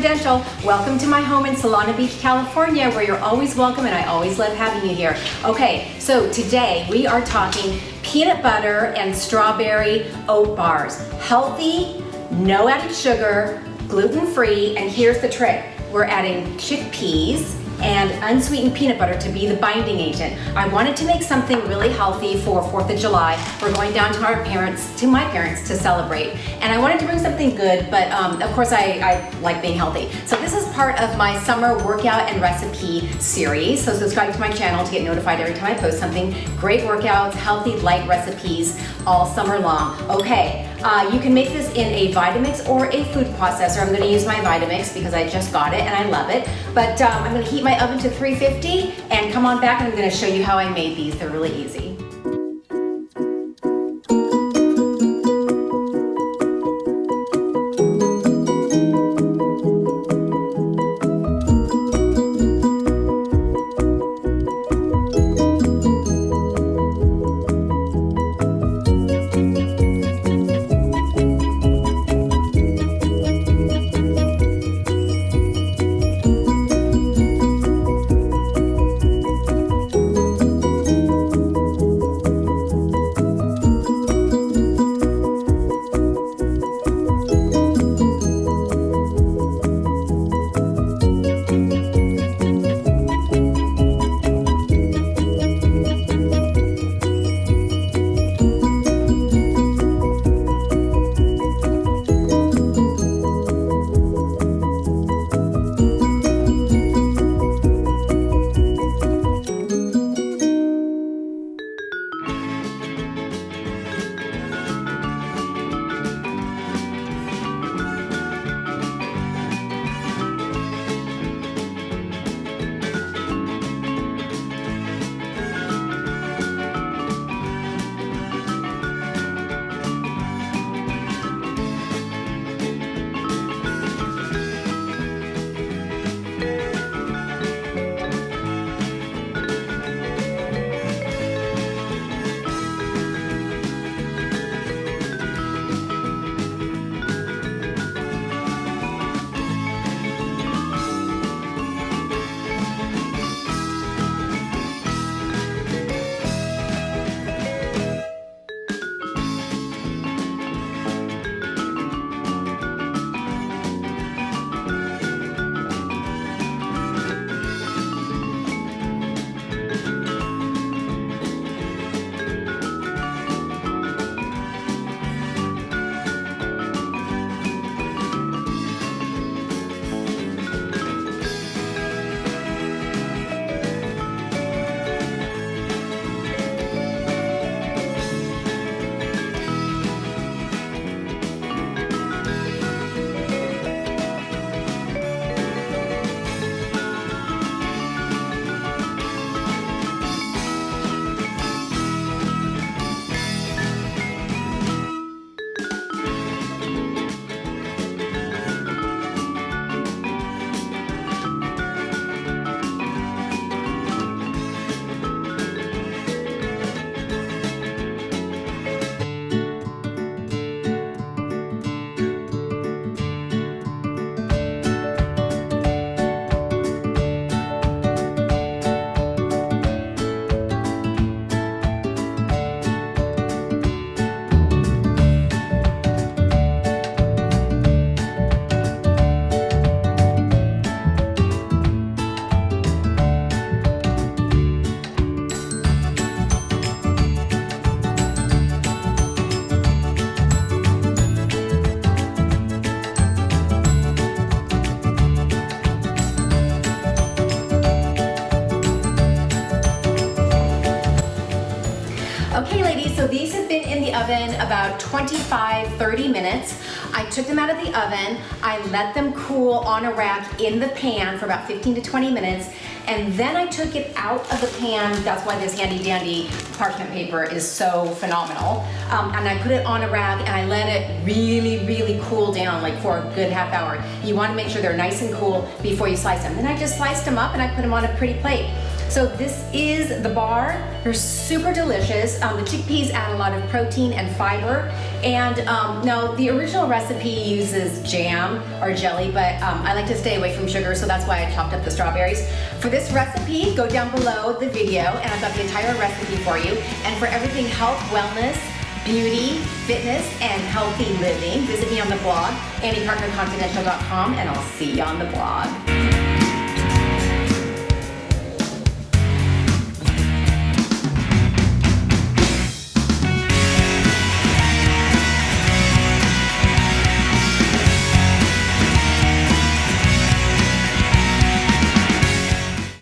Residential. Welcome to my home in Solana Beach, California, where you're always welcome and I always love having you here. Okay, so today we are talking peanut butter and strawberry oat bars. Healthy, no added sugar, gluten-free, and here's the trick. We're adding chickpeas and unsweetened peanut butter to be the binding agent. I wanted to make something really healthy for 4th of July. We're going down to my parents to celebrate. And I wanted to bring something good, but of course I like being healthy. So this is part of my summer workout and recipe series. So subscribe to my channel to get notified every time I post something. Great workouts, healthy, light recipes all summer long. Okay, you can make this in a Vitamix or a food processor. I'm gonna use my Vitamix because I just got it and I love it. But I'm gonna heat my oven to 350 and come on back and I'm gonna show you how I made these. They're really easy. Okay ladies, so these have been in the oven about 25-30 minutes. I took them out of the oven, I let them cool on a rack in the pan for about 15 to 20 minutes, and then I took it out of the pan. That's why this handy dandy parchment paper is so phenomenal. And I put it on a rack and I let it really cool down, like for a good half hour. You want to make sure they're nice and cool before you slice them. Then I just sliced them up and I put them on a pretty plate. So this is the bar. They're super delicious. The chickpeas add a lot of protein and fiber. And now the original recipe uses jam or jelly, but I like to stay away from sugar, so that's why I chopped up the strawberries. For this recipe, go down below the video, and I've got the entire recipe for you. And for everything health, wellness, beauty, fitness, and healthy living, visit me on the blog, anniepartnerconfidential.com, and I'll see you on the blog.